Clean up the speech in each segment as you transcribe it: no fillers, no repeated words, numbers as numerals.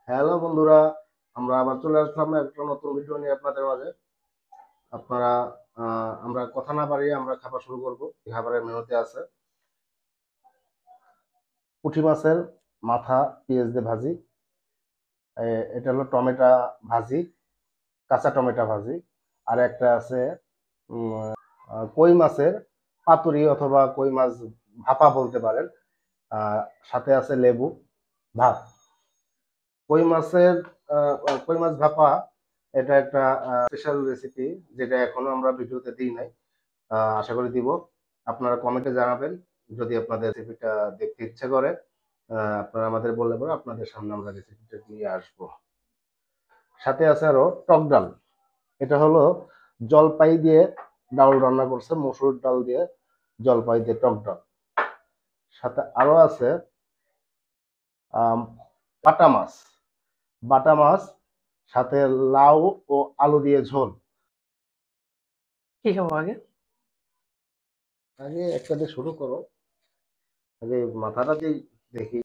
Hello বন্ধুরা, আমরা আবার চলে আসলাম একটা নতুন ভিডিও নিয়ে আপনাদের মাঝে। আপনারা আমরা কথা না বাড়িয়ে আমরা খাবার শুরু করব। খাবারের মেনুতে আছে পুঁটি মাছের মাথা পেঁয়াজ দিয়ে ভাজি। এটা হলো টমেটো ভাজি, কাঁচা টমেটো ভাজি। আর একটা আছে উম, কই মাছের পাতুরি অথবা কই মাছ ভাপা বলতে পারেন। আহ, সাথে আছে লেবু, ভাত। কই মাছের কই মাছ ভাপা এটা একটা স্পেশাল রেসিপি, যেটা এখনো আমরা ভিডিওতে দিই নাই। আশা করি দিব। আপনারা কমেন্টে জানাবেন যদি আপনাদের রেসিপিটা দেখতে ইচ্ছে করে। আপনারা আমাদের বললে পরে আপনাদের সামনে আমরা রেসিপিটা নিয়ে আসবো। সাথে আছে আরো টক ডাল। এটা হলো জলপাই দিয়ে ডাল রান্না করছে, মসুর ডাল দিয়ে জলপাই দিয়ে টক ডাল। সাথে আরো আছে আম, বাটা মাছ। বাটা মাছ সাথে লাউ ও আলু দিয়ে ঝোল। কি খাবো আগে? আগে একটা দিয়ে শুরু করো, আগে মাথাটা দিয়ে দেখি।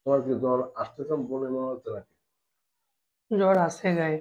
তোমার কি জ্বর আসতেছে বলে মনে হচ্ছে নাকি? জ্বর আছে গায়ে।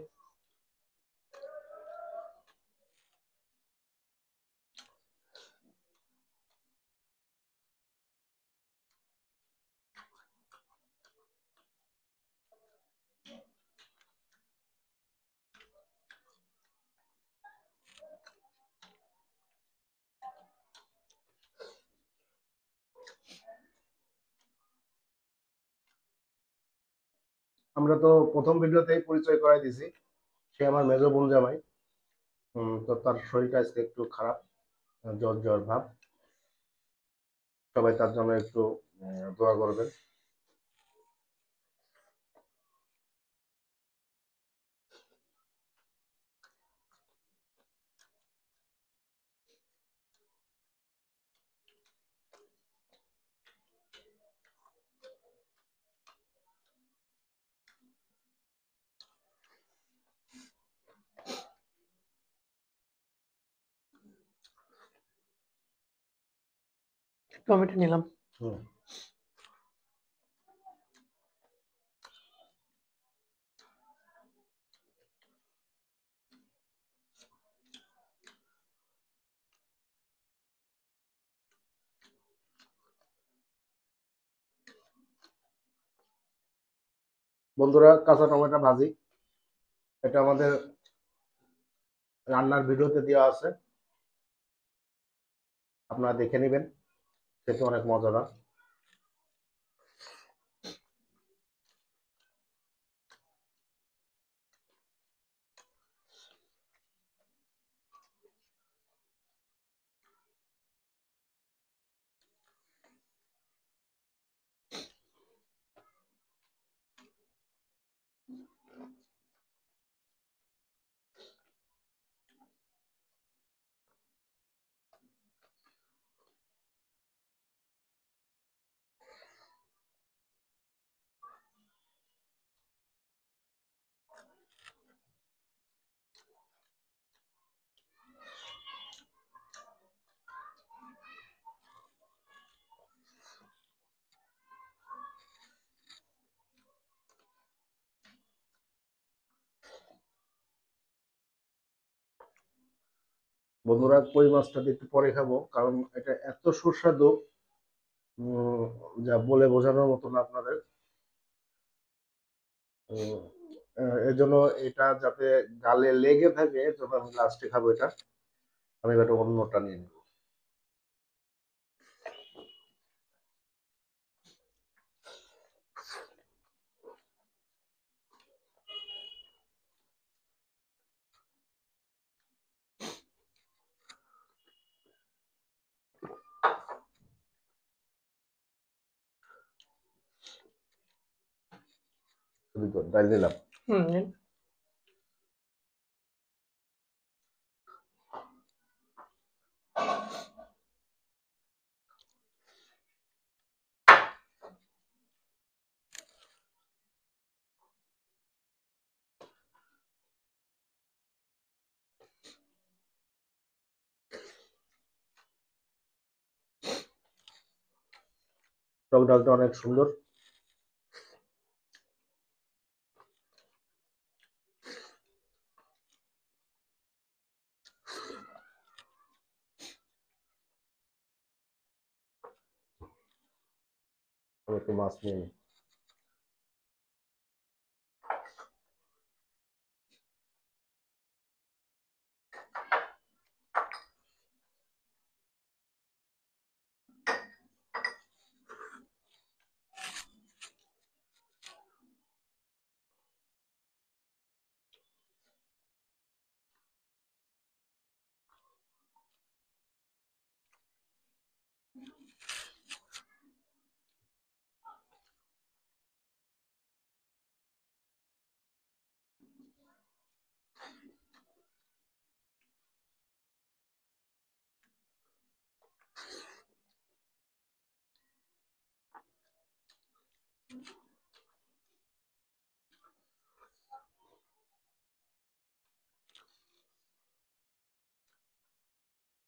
আমরা তো প্রথম ভিডিওতেই পরিচয় করাই দিছি, সে আমার মেজো বোন জামাই। তো তার শরীরটা আজকে একটু খারাপ, জ্বর জ্বর ভাব। সবাই তার জন্য একটু দোয়া করবেন। টমেটো নিলাম। হুম। বন্ধুরা, কাঁচা টমেটো ভাজি এটা আমাদের রান্নার ভিডিওতে দেওয়া আছে, আপনারা দেখে নেবেন। খেতে অনেক মজাদার। বন্ধুরা, কই মাছটা দিয়ে একটু পরে খাবো, কারণ এটা এত সুস্বাদু, উম, যা বলে বোঝানোর মতো না আপনাদের। এর জন্য এটা যাতে গালে লেগে থাকে, যখন আমি লাস্টে খাবো এটা, আমি এটা অন্যটা নিয়ে নিবো। ডাল দিলাম। নিন। টক ডালটা অনেক সুন্দর। একটু মাছ নিয়ে নিই।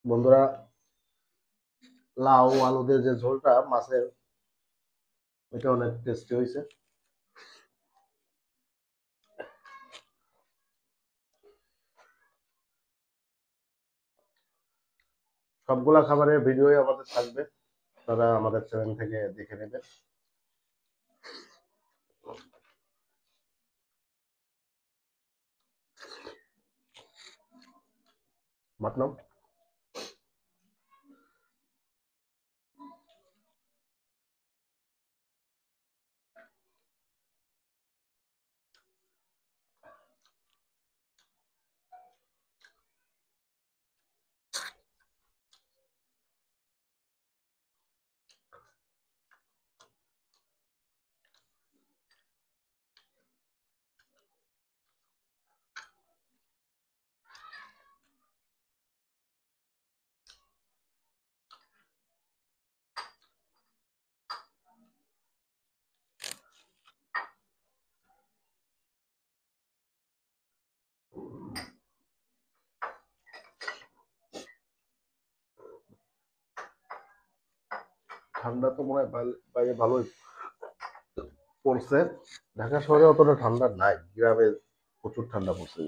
বন্ধুরা, লাউ আলু দিয়ে যে ঝোলটা মাছের, এটা অনেক টেস্টি হয়েছে। সবগুলা খাবারের ভিডিও আমাদের থাকবে, তারা আমাদের চ্যানেল থেকে দেখে নেবে। মাতলাম ঠান্ডা তো মনে হয় বাইরে ভালোই পড়ছে। ঢাকা শহরে অতটা ঠান্ডা নাই, গ্রামে প্রচুর ঠান্ডা পড়ছে।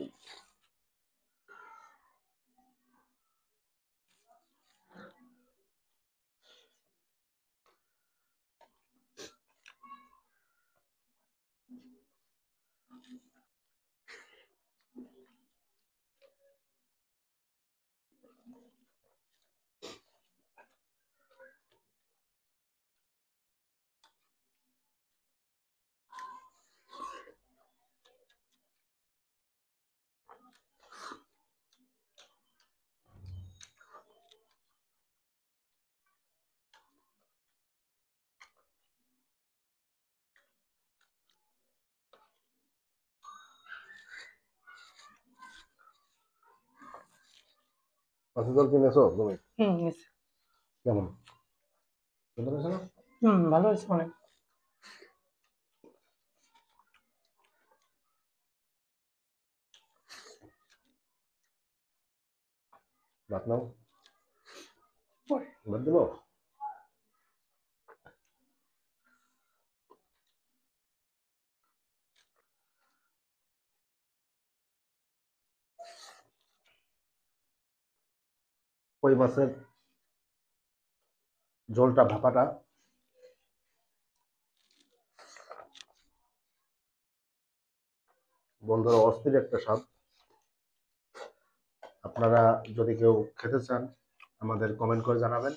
মাছের ঝোল কিনেছো তুমি? নিচ্ছি। কেমন সুন্দর হয়েছে না? ভালো হয়েছে অনেক। ভাত নাও, পরে। ভাত দেবো। কই মাছের ঝোলটা ভাপাটা বন্ধুরা অস্থির একটা স্বাদ। আপনারা যদি কেউ খেতে চান আমাদের কমেন্ট করে জানাবেন,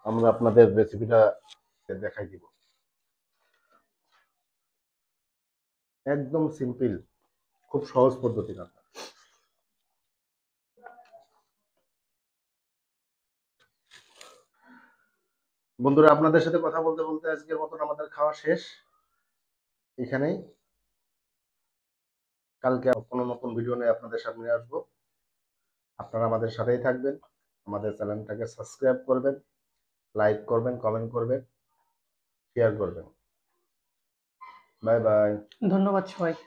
আমরা আপনাদের রেসিপিটা দেখাই দিব। একদম সিম্পল, খুব সহজ পদ্ধতি রান্না। বন্ধুরা, আপনাদের সাথে কথা বলতে বলতে আজকের মতন আমাদের খাওয়া শেষ এখানেই। কালকে কোনো নতুন ভিডিও নিয়ে আপনাদের সামনে আসবো। আপনারা আমাদের সাথেই থাকবেন, আমাদের চ্যানেলটাকে সাবস্ক্রাইব করবেন, লাইক করবেন, কমেন্ট করবেন, শেয়ার করবেন। Bye bye. ধন্যবাদ সবাইকে।